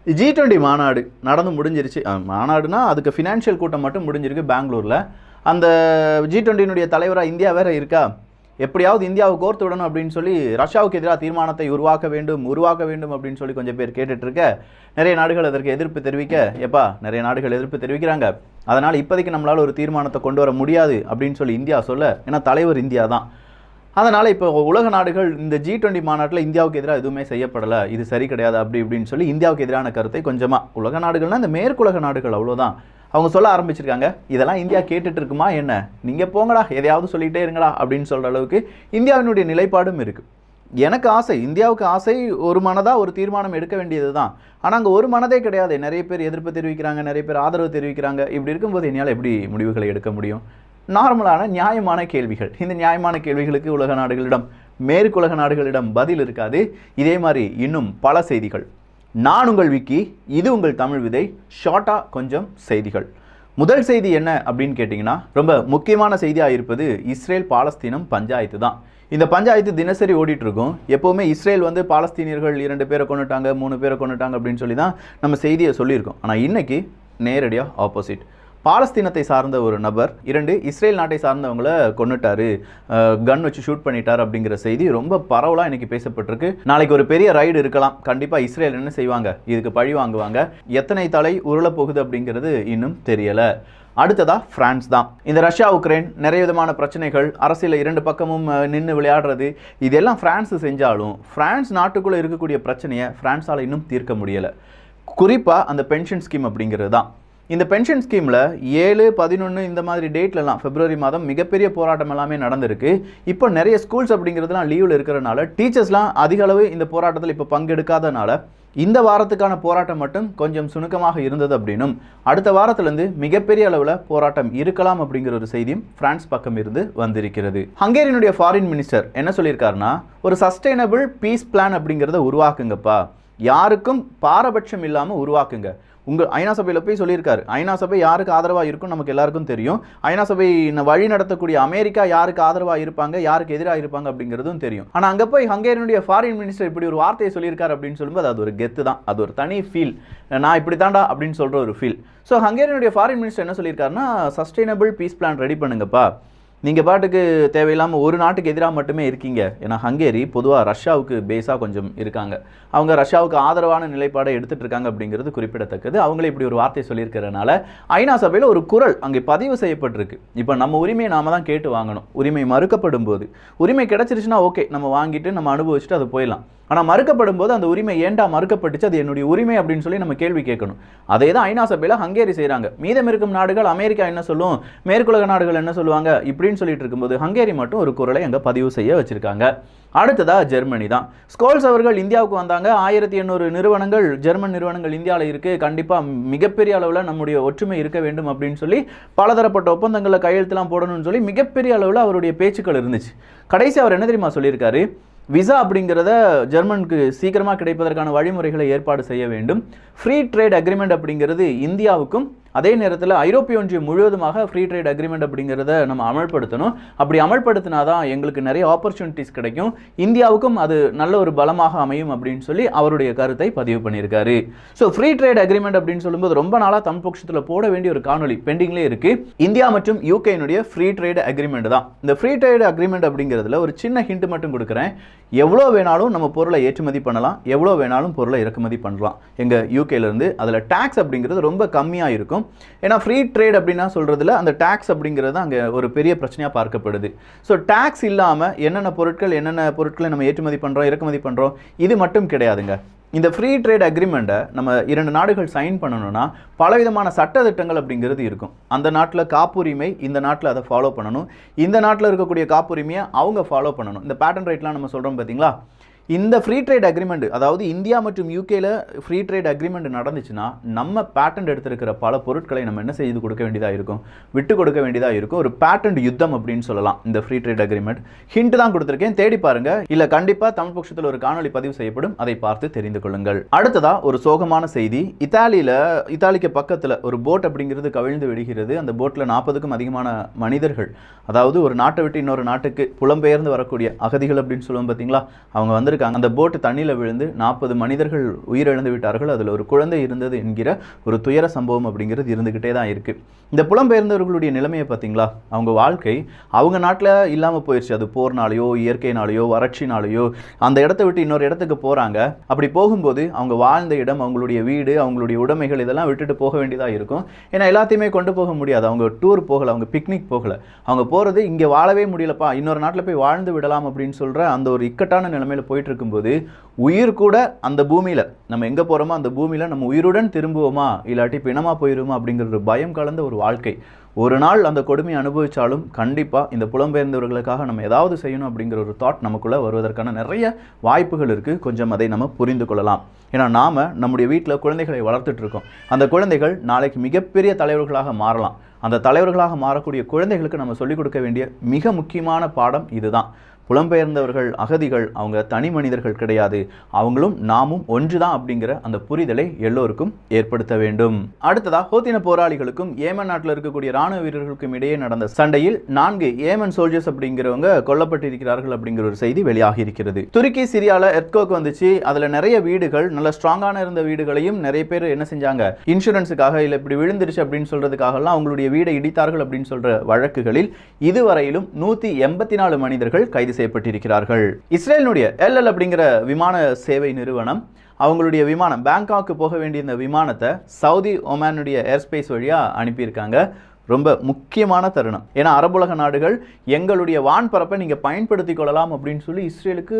G20 மாநாடு நடந்து முடிஞ்சிருச்சு. மாநாடுனா அதுக்கு ஃபினான்ஷியல் கூட்டம் மட்டும் முடிஞ்சிருக்கு பெங்களூரில். அந்த G20 தலைவராக இந்தியா வேற இருக்கா. எப்படியாவது இந்தியாவை கோர்த்து விடணும் அப்படின்னு சொல்லி ரஷ்யாவுக்கு எதிராக தீர்மானத்தை உருவாக்க வேண்டும் அப்படின்னு சொல்லி கொஞ்சம் பேர் கேட்டுட்டு இருக்க, நிறைய நாடுகள் அதற்கு எதிர்ப்பு தெரிவிக்க, நிறைய நாடுகள் எதிர்ப்பு தெரிவிக்கிறாங்க. அதனால் இப்போதைக்கு நம்மளால் ஒரு தீர்மானத்தை கொண்டு வர முடியாது அப்படின்னு சொல்லி இந்தியா சொல்ல, ஏன்னா தலைவர் இந்தியா தான். அதனால் இப்போ உலக நாடுகள் இந்த G20 மாநாட்டில் இந்தியாவுக்கு எதிராக எதுவுமே செய்யப்படலை, இது சரி கிடையாது இப்படின்னு சொல்லி இந்தியாவுக்கு எதிரான கருத்தை கொஞ்சமாக உலக நாடுகள்னால் இந்த மேற்குலக நாடுகள் அவ்வளோதான் அவங்க சொல்ல ஆரம்பிச்சிருக்காங்க. இதெல்லாம் இந்தியா கேட்டுட்டு இருக்குமா என்ன, நீங்கள் போங்கடா எதையாவது சொல்லிகிட்டே இருங்கடா அப்படின்னு சொல்கிற அளவுக்கு இந்தியாவினுடைய நிலைப்பாடும் இருக்குது. எனக்கு ஆசை, இந்தியாவுக்கு ஆசை ஒரு மனதாக ஒரு தீர்மானம் எடுக்க வேண்டியது தான். ஆனால் அங்கே ஒரு மனதே கிடையாது. நிறைய பேர் எதிர்ப்பு தெரிவிக்கிறாங்க, நிறைய பேர் ஆதரவு தெரிவிக்கிறாங்க. இப்படி இருக்கும்போது என்னால் எப்படி முடிவுகளை எடுக்க முடியும்? நார்மலான நியாயமான கேள்விகள். இந்த நியாயமான கேள்விகளுக்கு உலக நாடுகளிடம், மேற்குலக நாடுகளிடம் பதில் இருக்காது. இதே மாதிரி இன்னும் பல செய்திகள். நான் உங்கள் விக்கி, இது உங்கள் தமிழ் விதை. ஷார்ட்டாக கொஞ்சம் செய்திகள். முதல் செய்தி என்ன அப்படின்னு கேட்டிங்கன்னா, ரொம்ப முக்கியமான செய்தியாக இருப்பது இஸ்ரேல் பாலஸ்தீனம் பஞ்சாயத்து தான். இந்த பஞ்சாயத்து தினசரி ஓடிட்டு இருக்கும். எப்போவுமே இஸ்ரேல் பாலஸ்தீனியர்கள் 2 பேரை கொண்டுட்டாங்க, 3 பேரை கொண்டுட்டாங்க அப்படின்னு சொல்லி தான் நம்ம செய்தியை சொல்லியிருக்கோம். ஆனால் இன்னைக்கு நேரடியாக ஆப்போசிட். பாலஸ்தீனத்தை சார்ந்த ஒரு நபர் 2 இஸ்ரேல் நாட்டை சார்ந்தவங்களை கொண்டுட்டாரு, கன் வச்சு ஷூட் பண்ணிட்டார் அப்படிங்கிற செய்தி ரொம்ப பரவலாக இன்றைக்கி பேசப்பட்டிருக்கு. நாளைக்கு ஒரு பெரிய ரைடு இருக்கலாம். கண்டிப்பாக இஸ்ரேல் என்ன செய்வாங்க, இதுக்கு பழி வாங்குவாங்க. எத்தனை தலை உருளப்போகுது அப்படிங்கிறது இன்னும் தெரியலை. அடுத்ததா பிரான்ஸ் தான். இந்த ரஷ்யா உக்ரைன் நிறைய விதமான பிரச்சனைகள், அரசியல் 2 பக்கமும் நின்று விளையாடுறது, இதெல்லாம் பிரான்ஸ் செஞ்சாலும் பிரான்ஸ் நாட்டுக்குள்ளே இருக்கக்கூடிய பிரச்சனையை பிரான்ஸால் இன்னும் தீர்க்க முடியலை. குறிப்பாக அந்த பென்ஷன் ஸ்கீம் அப்படிங்கிறது தான். இந்த பென்ஷன் ஸ்கீமில் 7, 11 இந்த மாதிரி டேட்லலாம் பிப்ரவரி மாதம் மிகப்பெரிய போராட்டம் எல்லாமே நடந்திருக்கு. இப்போ நிறைய ஸ்கூல்ஸ் அப்படிங்கிறதுலாம் லீவில் இருக்கிறனால டீச்சர்ஸ்லாம் அதிக அளவு இந்த போராட்டத்தில் இப்போ பங்கெடுக்காதனால இந்த வாரத்துக்கான போராட்டம் மட்டும் கொஞ்சம் சுணுக்கமாக இருந்தது அப்படின்னும், அடுத்த வாரத்திலேருந்து மிகப்பெரிய அளவில் போராட்டம் இருக்கலாம் அப்படிங்கிற ஒரு செய்தியும் பிரான்ஸ் பக்கம் இருந்து வந்திருக்கிறது. ஹங்கேரியனுடைய ஃபாரின் மினிஸ்டர் என்ன சொல்லியிருக்காருன்னா, ஒரு சஸ்டைனபிள் பீஸ் பிளான் அப்படிங்கிறத உருவாக்குங்கப்பா, யாருக்கும் பாரபட்சம் இல்லாமல் உருவாக்குங்க. உங்கள் ஐநா சபையில் போய் சொல்லியிருக்காரு. ஐநா சபை யாருக்கு ஆதரவாக இருக்கும் நமக்கு எல்லாருக்கும் தெரியும். ஐநா சபை வழி நடத்தக்கூடிய அமெரிக்கா யாருக்கு ஆதரவாக இருப்பாங்க, யாருக்கு எதிராக இருப்பாங்க அப்படிங்கிறதும் தெரியும். ஆனால் அங்கே போய் ஹங்கேரியனுடைய ஃபாரின் மினிஸ்டர் இப்படி ஒரு வார்த்தையை சொல்லியிருக்காரு அப்படின்னு சொல்லும்போது அது ஒரு கெத்து தான், அது ஒரு தனி ஃபீல். நான் இப்படி தாண்டா அப்படின்னு சொல்கிற ஒரு ஃபீல். ஸோ ஹங்கேரியனுடைய ஃபாரின் மினிஸ்டர் என்ன சொல்லியிருக்காருன்னா, சஸ்டைனபிள் பீஸ் பிளான் ரெடி பண்ணுங்கப்பா, நீங்கள் பாட்டுக்கு தேவையில்லாமல் ஒரு நாட்டுக்கு எதிராக மட்டுமே இருக்கீங்க. ஏன்னா ஹங்கேரி பொதுவாக ரஷ்யாவுக்கு பேஸாக கொஞ்சம் இருக்காங்க, அவங்க ரஷ்யாவுக்கு ஆதரவான நிலைப்பாடை எடுத்துகிட்டு இருக்காங்க அப்படிங்கிறது குறிப்பிடத்தக்கது. அவங்களே இப்படி ஒரு வார்த்தை சொல்லியிருக்கிறதுனால ஐநா சபையில் ஒரு குரல் அங்கே பதிவு செய்யப்பட்டிருக்கு. இப்போ நம்ம உரிமையை நாம தான் கேட்டு வாங்கணும். உரிமை மறுக்கப்படும் போது, உரிமை கிடைச்சிருச்சுன்னா ஓகே, நம்ம வாங்கிட்டு நம்ம அனுபவிச்சுட்டு அது போயிடலாம். ஆனால் மறுக்கப்படும் போது அந்த உரிமை ஏண்டா மறுக்கப்பட்டுச்சு, அது என்னுடைய உரிமை அப்படின்னு சொல்லி நம்ம கேள்வி கேட்கணும். அதே தான் ஐநா சபையில் ஹங்கேரி செய்கிறாங்க. மீதம் இருக்கும் நாடுகள், அமெரிக்கா என்ன சொல்லும், மேற்குலக நாடுகள் என்ன சொல்லுவாங்க இப்படின்னு சொல்லிட்டு இருக்கும்போது ஹங்கேரி மட்டும் ஒரு குரலை அங்கே பதிவு செய்ய வச்சிருக்காங்க. அடுத்ததா ஜெர்மனி தான். ஸ்கோல்ஸ் அவர்கள் இந்தியாவுக்கு வந்தாங்க. 1800 நிறுவனங்கள், ஜெர்மன் நிறுவனங்கள் இந்தியாவில் இருக்குது. கண்டிப்பாக மிகப்பெரிய அளவில் நம்முடைய ஒற்றுமை இருக்க வேண்டும் அப்படின்னு சொல்லி பலதரப்பட்ட ஒப்பந்தங்களில் கையெழுத்துலாம் போடணும்னு சொல்லி மிகப்பெரிய அளவில் அவருடைய பேச்சுக்கள் இருந்துச்சு. கடைசி அவர் என்ன தெரியுமா சொல்லியிருக்காரு, விசா அப்படிங்கிறத ஜெர்மனுக்கு சீக்கிரமாக கிடைப்பதற்கான வழிமுறைகளை ஏற்பாடு செய்ய வேண்டும். ஃப்ரீ ட்ரேட் அக்ரிமெண்ட் அப்படிங்கிறது இந்தியாவுக்கும் அதே நேரத்தில் ஐரோப்பிய ஒன்றியம் முழுவதுமாக ஃப்ரீ ட்ரேட் அக்ரிமெண்ட் அப்படிங்கிறத நம்ம அமல்படுத்தணும். அப்படி அமல்படுத்தினா தான் எங்களுக்கு நிறைய ஆப்பர்ச்சுனிட்டிஸ் கிடைக்கும், இந்தியாவுக்கும் அது நல்ல ஒரு பலமாக அமையும் அப்படின்னு சொல்லி அவருடைய கருத்தை பதிவு பண்ணியிருக்காரு. ஸோ ஃப்ரீ ட்ரேட் அக்ரிமெண்ட் அப்படின்னு சொல்லும்போது ரொம்ப நாளாக தமிழ் பட்சத்தில் போட வேண்டிய ஒரு காணொலி பெண்டிங்லேயே இருக்குது. இந்தியா மற்றும் யூகேனுடைய ஃப்ரீ ட்ரேட் அக்ரிமெண்ட் தான். இந்த ஃப்ரீ ட்ரேட் அக்ரிமெண்ட் அப்படிங்கிறதுல ஒரு சின்ன ஹிண்ட் மட்டும் கொடுக்குறேன். எவ்வளோ வேணாலும் நம்ம பொருளை ஏற்றுமதி பண்ணலாம், எவ்வளோ வேணாலும் பொருளை இறக்குமதி பண்ணலாம் எங்கள் யூகேலேருந்து. அதில் டேக்ஸ் அப்படிங்கிறது ரொம்ப கம்மியாக இருக்கும். ஏன்னா ஃப்ரீ ட்ரேட் அப்படின்னா சொல்கிறதுல அந்த டேக்ஸ் அப்படிங்கிறது அங்கே ஒரு பெரிய பிரச்சனையாக பார்க்கப்படுது. ஸோ டேக்ஸ் இல்லாமல் என்னென்ன பொருட்களை நம்ம ஏற்றுமதி பண்ணுறோம், இறக்குமதி பண்ணுறோம், இது மட்டும் கிடையாதுங்க. இந்த ஃப்ரீ ட்ரேட் அக்ரிமெண்ட்டை நம்ம 2 நாடுகள் சைன் பண்ணணும்னா பலவிதமான சட்டத்திட்டங்கள் அப்படிங்கிறது இருக்கும். அந்த நாட்டில் காப்புரிமை, இந்த நாட்டில் அதை ஃபாலோ பண்ணணும், இந்த நாட்டில் இருக்கக்கூடிய காப்புரிமையை அவங்க ஃபாலோ பண்ணணும். இந்த பேட்டன் ரைட்லாம் நம்ம சொல்கிறோம் பார்த்தீங்களா, இந்த ஃப்ரீ ட்ரேட் அக்ரிமெண்ட், அதாவது இந்தியா மற்றும் யூகேல ஃப்ரீ ட்ரேட் அக்ரிமெண்ட் நடந்துச்சுன்னா நம்ம பேட்டன்ட் எடுத்திருக்கிற பல பொருட்களை நம்ம என்ன செய்து கொடுக்க வேண்டியதாக இருக்கும், விட்டு கொடுக்க வேண்டியதாக இருக்கும். ஒரு பேட்டன்ட் யுத்தம் அப்படின்னு சொல்லலாம் இந்த ஃப்ரீ ட்ரேட் அக்ரிமெண்ட். ஹிண்ட் தான் கொடுத்துருக்கேன், தேடி பாருங்க. இல்லை கண்டிப்பாக தமிழ் பட்சத்தில் ஒரு காணொலி பதிவு செய்யப்படும், அதை பார்த்து தெரிந்து கொள்ளுங்கள். அடுத்ததா ஒரு சோகமான செய்தி. இத்தாலிக்கு பக்கத்தில் ஒரு போட் அப்படிங்கிறது கவிழ்ந்து விடுகிறது. அந்த போட்டில் 40க்கும் அதிகமான மனிதர்கள், அதாவது ஒரு நாட்டை விட்டு இன்னொரு நாட்டுக்கு புலம்பெயர்ந்து வரக்கூடிய அகதிகள் அப்படின்னு சொல்லுவோம் பார்த்தீங்களா, அவங்க வந்திருக்காங்க. அந்த போட்டு தண்ணியில் விழுந்து 40 மனிதர்கள் உயிரிழந்து விட்டார்கள், அதில் ஒரு குழந்தை இருந்தது என்கிற ஒரு துயர சம்பவம் அப்படிங்கிறது இருந்துகிட்டே தான் இருக்கு. இந்த புலம்பெயர்ந்தவர்களுடைய நிலைமையை பார்த்தீங்களா? அவங்க வாழ்க்கை அவங்க நாட்டில் இல்லாமல் போயிடுச்சு. அது போர்னாலேயோ இயற்கையினாலேயோ வறட்சினாலேயோ அந்த இடத்த விட்டு இன்னொரு இடத்துக்கு போகிறாங்க. அப்படி போகும்போது அவங்க வாழ்ந்த இடம், அவங்களுடைய வீடு, அவங்களுடைய உடைமைகள் இதெல்லாம் விட்டுட்டு போக வேண்டியதாக இருக்கும். ஏன்னா எல்லாத்தையுமே கொண்டு போக முடியாது. அவங்க டூர் போகலை, அவங்க பிக்னிக் போகலை. அவங்க போகிறது இங்கே வாழவே முடியலப்பா, இன்னொரு நாட்டில் போய் வாழ்ந்து விடலாம் அப்படின்னு சொல்கிற அந்த ஒரு இக்கட்டான நிலைமையில் போயிட்டு இருக்கும்போது உயிர் கூட அந்த பூமியில் நம்ம எங்கே போகிறோமோ அந்த பூமியில் நம்ம உயிருடன் திரும்புவோமா இல்லாட்டி பிணமாக போயிடுவோமா அப்படிங்கிற ஒரு பயம் கலந்த ஒரு வாழ்க்கை. ஒரு நாள் அந்த கொடுமையை அனுபவித்தாலும் கண்டிப்பாக இந்த புலம்பெயர்ந்தவர்களுக்காக நம்ம ஏதாவது செய்யணும் அப்படிங்கிற ஒரு தாட் நமக்குள்ளே வருவதற்கான நிறைய வாய்ப்புகள் இருக்குது. கொஞ்சம் அதை நம்ம புரிந்து கொள்ளலாம். ஏன்னா நாம் நம்முடைய வீட்டில் குழந்தைகளை வளர்த்துட்ருக்கோம். அந்த குழந்தைகள் நாளைக்கு மிகப்பெரிய தலைவர்களாக மாறலாம். அந்த தலைவர்களாக மாறக்கூடிய குழந்தைகளுக்கு நம்ம சொல்லிக் கொடுக்க வேண்டிய மிக முக்கியமான பாடம் இதுதான். புலம்பெயர்ந்தவர்கள், அகதிகள் அவங்க தனி மனிதர்கள் கிடையாது, அவங்களும் நாமும் ஒன்றுதான் அப்படிங்கிற அந்த புரிதலை எல்லோருக்கும் ஏற்படுத்த வேண்டும். அடுத்ததா ஹூத்தின போராளிகளுக்கும் ஏமன் நாட்டில் இருக்கக்கூடிய ராணுவ வீரர்களுக்கும் இடையே நடந்த சண்டையில் 4 ஏமன் சோல்ஜர்ஸ் அப்படிங்கிறவங்க கொல்லப்பட்டிருக்கிறார்கள் அப்படிங்கிற ஒரு செய்தி வெளியாகி இருக்கிறது. துருக்கி சிரியால எர்த்குவேக் வந்துச்சு. அதுல நிறைய வீடுகள், நல்ல ஸ்ட்ராங்கான இருந்த வீடுகளையும் நிறைய பேர் என்ன செஞ்சாங்க, இன்சூரன்ஸுக்காக இல்லை இப்படி விழுந்துருச்சு அப்படின்னு சொல்றதுக்காகலாம் அவங்களுடைய வீடை இடித்தார்கள் அப்படின்னு சொல்ற வழக்குகளில் இதுவரையிலும் 184 மனிதர்கள் கைது செய்யப்பட்டிருக்கிறார்கள். இஸ்ரேலினுடைய எல்எல் அப்படிங்கிற விமான சேவை நிறுவனம் அவங்களுடைய விமானம் பேங்காக்கு போக வேண்டிய இந்த விமானத்தை சவுதி ஒமானுடைய ஏர்ஸ்பேஸ் வழியா அனுப்பியிருக்காங்க. ரொம்ப முக்கியமான தருணம். ஏன்னா அரபுலக நாடுகள் எங்களுடைய வான்பரப்பை நீங்கள் பயன்படுத்தி கொள்ளலாம் அப்படின்னு சொல்லி இஸ்ரேலுக்கு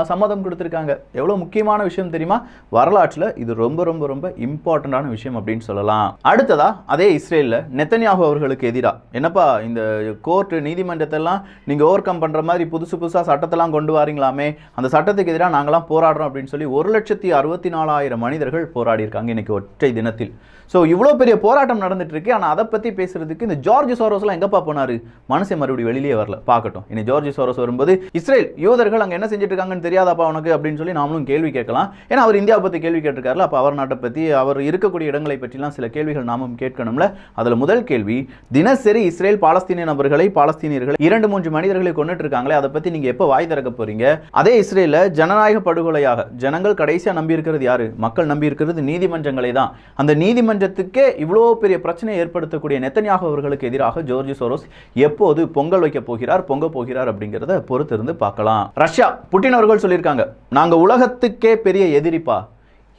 சம்மதம் கொடுத்துருக்காங்க. எவ்வளோ முக்கியமான விஷயம் தெரியுமா? வரலாற்றில் இது ரொம்ப ரொம்ப ரொம்ப இம்பார்ட்டண்டான விஷயம் அப்படின்னு சொல்லலாம். அடுத்ததா அதே இஸ்ரேலில் நெத்தன்யாகு அவர்களுக்கு எதிராக என்னப்பா இந்த கோர்ட்டு நீதிமன்றத்தெல்லாம் நீங்கள் ஓவர் கம் பண்ணுற மாதிரி புதுசாக சட்டத்தெல்லாம் கொண்டு வரீங்களாமே, அந்த சட்டத்துக்கு எதிராக நாங்களாம் போராடுறோம் அப்படின்னு சொல்லி 1,64,000 மனிதர்கள் போராடி இருக்காங்க இன்னைக்கு ஒற்றை தினத்தில். ஸோ இவ்வளோ பெரிய போராட்டம் நடந்துட்டு இருக்கு. ஆனால் அதை பற்றி பேசுறதுக்கு இந்த ஜார்ஜ் சோரோஸ்லாம் எங்கப்பா போனாரு? மனுஷன் மறுபடியும் வெளியே வரல. பார்க்கட்டும், இனி ஜார்ஜ் சோரோஸ் வரும்போது இஸ்ரேல் யூதர்கள் அங்கே என்ன செஞ்சுட்டு இருக்காங்கன்னு தெரியாதாப்பா உனக்கு அப்படின்னு சொல்லி நாமளும் கேள்வி கேட்கலாம். ஏன்னா அவர் இந்தியாவை பற்றி கேள்வி கேட்டிருக்காருல, அப்போ அவர் நாட்டை பற்றி, அவர் இருக்கக்கூடிய இடங்களை பற்றிலாம் சில கேள்விகள் நாமும் கேட்கணும்ல. அதில் முதல் கேள்வி, தினசரி இஸ்ரேல் பாலஸ்தீனிய நபர்களை, பாலஸ்தீனியர்களை 2-3 மனிதர்களை கொண்டுட்டு இருக்காங்களே, அதை பற்றி நீங்கள் எப்போ வாய் திறக்க போறீங்க? அதே இஸ்ரேலில் ஜனநாயக படுகொலையாக ஜனங்கள் கடைசியாக நம்பி இருக்கிறது யாரு? மக்கள் நம்பி இருக்கிறது நீதிமன்றங்களை தான். அந்த நீதிமன்றத்துக்கே இவ்வளோ பெரிய பிரச்சனை ஏற்படுத்தக்கூடிய நெத்தன்யாகு அவர்களுக்கு எதிராக ஜார்ஜ் சோரோஸ் எப்போது பொங்கல் வைக்க போகிறார், பொங்க போகிறார் அப்படிங்கிறத பொறுத்திருந்து பார்க்கலாம். ரஷ்யா புட்டின் அவர்கள் சொல்லியிருக்காங்க, நாங்க உலகத்துக்கே பெரிய எதிரிப்பா.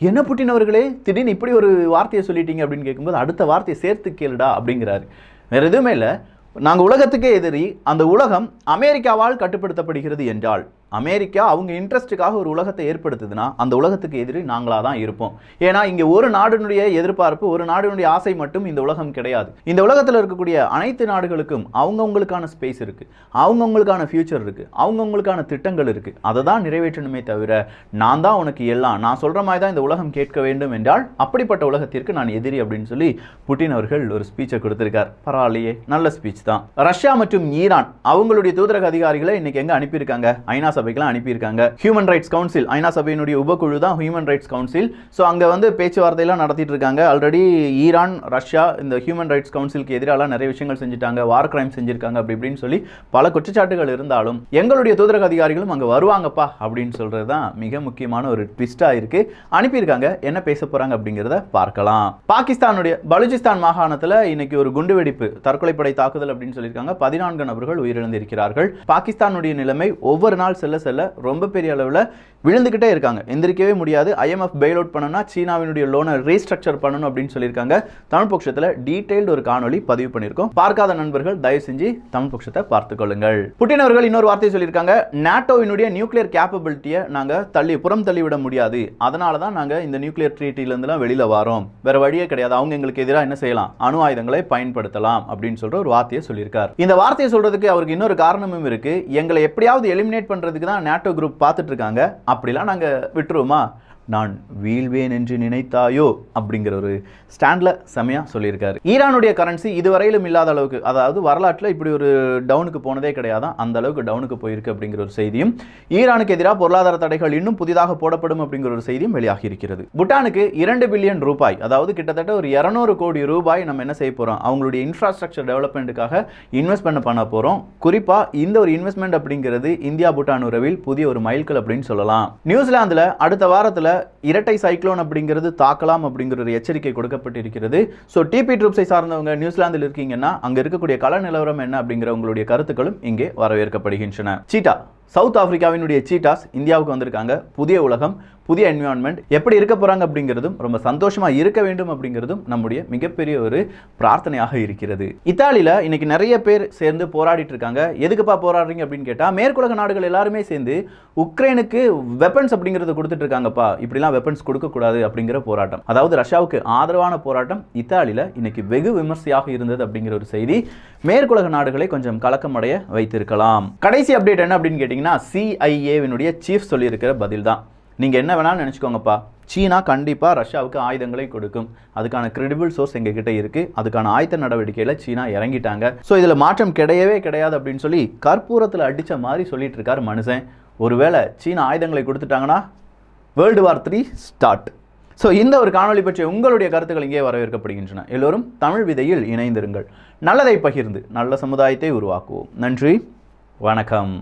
என்ன புட்டின் அவர்களே திடீர்னு இப்படி ஒரு வார்த்தையை சொல்லிட்டீங்க அப்படின்னு கேட்கும்போது அடுத்த வார்த்தையை சேர்த்து கேளுடா அப்படிங்கிறாரு. வேற எதுவுமே இல்லை, நாங்கள் உலகத்துக்கே எதிரி. அந்த உலகம் அமெரிக்காவால் கட்டுப்படுத்தப்படுகிறது என்றால் அமெரிக்கா அவங்க இன்ட்ரெஸ்ட்டுக்காக ஒரு உலகத்தை ஏற்படுத்துதுன்னா அந்த உலகத்துக்கு எதிரி நாங்களாக தான் இருப்போம். ஏன்னா இங்கே ஒரு நாடுனுடைய எதிர்பார்ப்பு, ஒரு நாடுனுடைய ஆசை மட்டும் இந்த உலகம் கிடையாது. இந்த உலகத்தில் இருக்கக்கூடிய அனைத்து நாடுகளுக்கும் அவங்கவுங்களுக்கான ஸ்பேஸ் இருக்குது, அவங்கவுங்களுக்கான ஃபியூச்சர் இருக்குது, அவங்கவுங்களுக்கான திட்டங்கள் இருக்குது. அதை தான் நிறைவேற்றணுமே தவிர நான் தான் உனக்கு எல்லாம், நான் சொல்கிற மாதிரி தான் இந்த உலகம் கேட்க வேண்டும் என்றால் அப்படிப்பட்ட உலகத்திற்கு நான் எதிரி அப்படின்னு சொல்லி புட்டின் அவர்கள் ஒரு ஸ்பீச்சை கொடுத்திருக்கார். பரவாயில்லையே, நல்ல ஸ்பீச் தான். ரஷ்யா மற்றும் ஈரான் அவங்களுடைய தூதரக அதிகாரிகளை இன்னைக்கு எங்க அனுப்பியிருக்காங்க? ஐநா சபைக்கெல்லாம் அனுப்பியிருக்காங்க. ஹியூமன் ரைட்ஸ் கவுன்சில், ஐநா சபையினுடைய உபக்குழு தான் ஹியூமன் ரைட்ஸ் கவுன்சில். ஸோ அங்கே வந்து பேச்சுவார்த்தையெல்லாம் நடத்திட்டு இருக்காங்க. ஆல்ரெடி ஈரான், ரஷ்யா இந்த ஹியூமன் ரைட்ஸ் கவுன்சிலுக்கு எதிராக நிறைய விஷயங்கள் செஞ்சுட்டாங்க, வார் கிரைம் செஞ்சிருக்காங்க அப்படி இப்படின்னு சொல்லி பல குற்றச்சாட்டுகள் இருந்தாலும் எங்களுடைய தூதரக அதிகாரிகளும் அங்கே வருவாங்கப்பா அப்படின்னு சொல்றது தான் மிக முக்கியமான ஒரு ட்விஸ்டாக இருக்கு. அனுப்பியிருக்காங்க. என்ன பேச போறாங்க அப்படிங்கிறத பார்க்கலாம். பாகிஸ்தானுடைய பலுச்சிஸ்தான் மாகாணத்தில் இன்னைக்கு ஒரு குண்டுவெடிப்பு, தற்கொலைப்படை தாக்குதல் அப்படின்னு சொல்லியிருக்காங்க. 14 நபர்கள் உயிரிழந்திருக்கிறார்கள். பாகிஸ்தானுடைய நிலைமை ஒவ்வொரு நாள் செல்ல செல்ல ரொம்ப பெரிய அளவில் விழுந்துகிட்டே இருக்காங்க, எந்திரிக்கவே முடியாது. IMF பெயில் அவுட் பண்ணணும்னா சீனாவினுடைய லோனை ரீஸ்ட்ரக்சர் பண்ணணும் அப்படின்னு சொல்லியிருக்காங்க. தமிழ் பட்சத்தில் டீடைல்டு ஒரு காணொலி பதிவு பண்ணியிருக்கோம். பார்க்காத நண்பர்கள் தயவு செஞ்சு தமிழ் பட்சத்தை பார்த்துக் கொள்ளுங்கள். புட்டின் அவர்கள் இன்னொரு வார்த்தை சொல்லியிருக்காங்க, நாட்டோவினுடைய நியூக்ளியர் கேப்பபிலிட்டியை நாங்கள் புறம் தள்ளிவிட முடியாது, அதனால தான் நாங்கள் இந்த நியூக்ளியர் ட்ரீட்டிலேருந்துலாம் வெளியில் வரோம், வேற வழியே கிடையாது, அவங்க எங்களுக்கு எதிராக என்ன செய்யலாம், அணு ஆயுதங்களை பயன்படுத்தலாம் அப்படின்னு சொல்ற ஒரு வார்த்தையை சொல்லியிருக்கார். இந்த வார்த்தையை சொல்றதுக்கு அவருக்கு இன்னொரு காரணமும் இருக்கு. எங்களை எப்படியாவது எலிமினேட் பண்றதுக்கு தான் நாட்டோ குரூப் பார்த்துட்டு இருக்காங்க, அப்படிலாம் நாங்கள் விட்டுருவோமா? நான் வீழ்வேன் என்று நினைத்தாயோ அப்படிங்கிற ஒரு ஸ்டாண்டில் செமையாக சொல்லியிருக்காரு. ஈரானுடைய கரன்சி இதுவரையிலும் இல்லாத அளவுக்கு, அதாவது வரலாற்றில் இப்படி ஒரு டவுனுக்கு போனதே கிடையாதான், அந்த அளவுக்கு டவுனுக்கு போயிருக்கு அப்படிங்கிற ஒரு செய்தியும், ஈரானுக்கு எதிராக பொருளாதார தடைகள் இன்னும் புதிதாக போடப்படும் அப்படிங்கிற ஒரு செய்தியும் வெளியாகி இருக்கிறது. பூட்டானுக்கு 2 பில்லியன் ரூபாய், அதாவது கிட்டத்தட்ட ஒரு 200 கோடி ரூபாய் நம்ம என்ன செய்ய போகிறோம், அவங்களுடைய இன்ஃப்ராஸ்ட்ரக்சர் டெவலப்மெண்ட்டுக்காக இன்வெஸ்ட்மெண்ட் பண்ண போகிறோம். குறிப்பாக இந்த ஒரு இன்வெஸ்ட்மெண்ட் அப்படிங்கிறது இந்தியா பூட்டான் உறவில் புதிய ஒரு மைல்கல் அப்படின்னு சொல்லலாம். நியூசிலாந்தில் அடுத்த வாரத்தில் இரட்டை சைக்ளோன் அப்படிங்கிறது தாக்கலாம் அப்படிங்கிற ஒரு எச்சரிக்கை கொடுக்கப்பட்டிருக்கிறது. ஸோ டிபி ட்ரூப்ஸை சார்ந்தவங்க நியூசிலாந்தில் இருக்கீங்கன்னா அங்கே இருக்கக்கூடிய கள நிலவரம் என்ன அப்படிங்கிற உங்களுடைய கருத்துக்களும் இங்கே வரவேற்கப்படுகின்றன. சீட்டா, சவுத் ஆப்பிரிக்காவினுடைய சீட்டாஸ் இந்தியாவுக்கு வந்திருக்காங்க. புதிய உலகம், புதிய என்விரான்மெண்ட், எப்படி இருக்க போகிறாங்க அப்படிங்கிறதும் ரொம்ப சந்தோஷமாக இருக்க வேண்டும் அப்படிங்கிறதும் நம்முடைய மிகப்பெரிய ஒரு பிரார்த்தனையாக இருக்கிறது. இத்தாலியில் இன்னைக்கு நிறைய பேர் சேர்ந்து போராடிட்டு இருக்காங்க. எதுக்குப்பா போராடுறீங்க அப்படின்னு கேட்டால், மேற்குலக நாடுகள் எல்லாருமே சேர்ந்து உக்ரைனுக்கு வெப்பன்ஸ் அப்படிங்கிறது கொடுத்துட்டு இருக்காங்கப்பா, இப்படிலாம் வெப்பன்ஸ் கொடுக்கக்கூடாது அப்படிங்கிற போராட்டம், அதாவது ரஷ்யாவுக்கு ஆதரவான போராட்டம் இத்தாலியில் இன்னைக்கு வெகு விமர்சையாக இருந்தது அப்படிங்கிற ஒரு செய்தி மேற்குலக நாடுகளை கொஞ்சம் கலக்கமடைய வைத்திருக்கலாம். கடைசி அப்டேட் என்ன அப்படின்னு கேட்டிங்கன்னா, CIA சீஃப் சொல்லியிருக்கிற பதில் தான். நீங்கள் என்ன வேணாலும் நினச்சிக்கோங்கப்பா, சீனா கண்டிப்பாக ரஷ்யாவுக்கு ஆயுதங்களை கொடுக்கும், அதுக்கான கிரெடிபிள் சோர்ஸ் எங்ககிட்ட இருக்குது, அதுக்கான ஆயத்த நடவடிக்கையில் சீனா இறங்கிட்டாங்க, ஸோ இதில் மாற்றம் கிடையவே கிடையாது அப்படின்னு சொல்லி கற்பூரத்தில் அடித்த மாதிரி சொல்லிட்டு இருக்கார் மனுஷன். ஒருவேளை சீனா ஆயுதங்களை கொடுத்துட்டாங்கன்னா World War III start. So இந்த ஒரு காணொலி பற்றி உங்களுடைய கருத்துக்கள் இங்கே வரவேற்கப்படுகின்றன. எல்லோரும் தமிழ் விதையில் இணைந்திருங்கள். நல்லதை பகிர்ந்து நல்ல சமுதாயத்தை உருவாக்குவோம். நன்றி, வணக்கம்.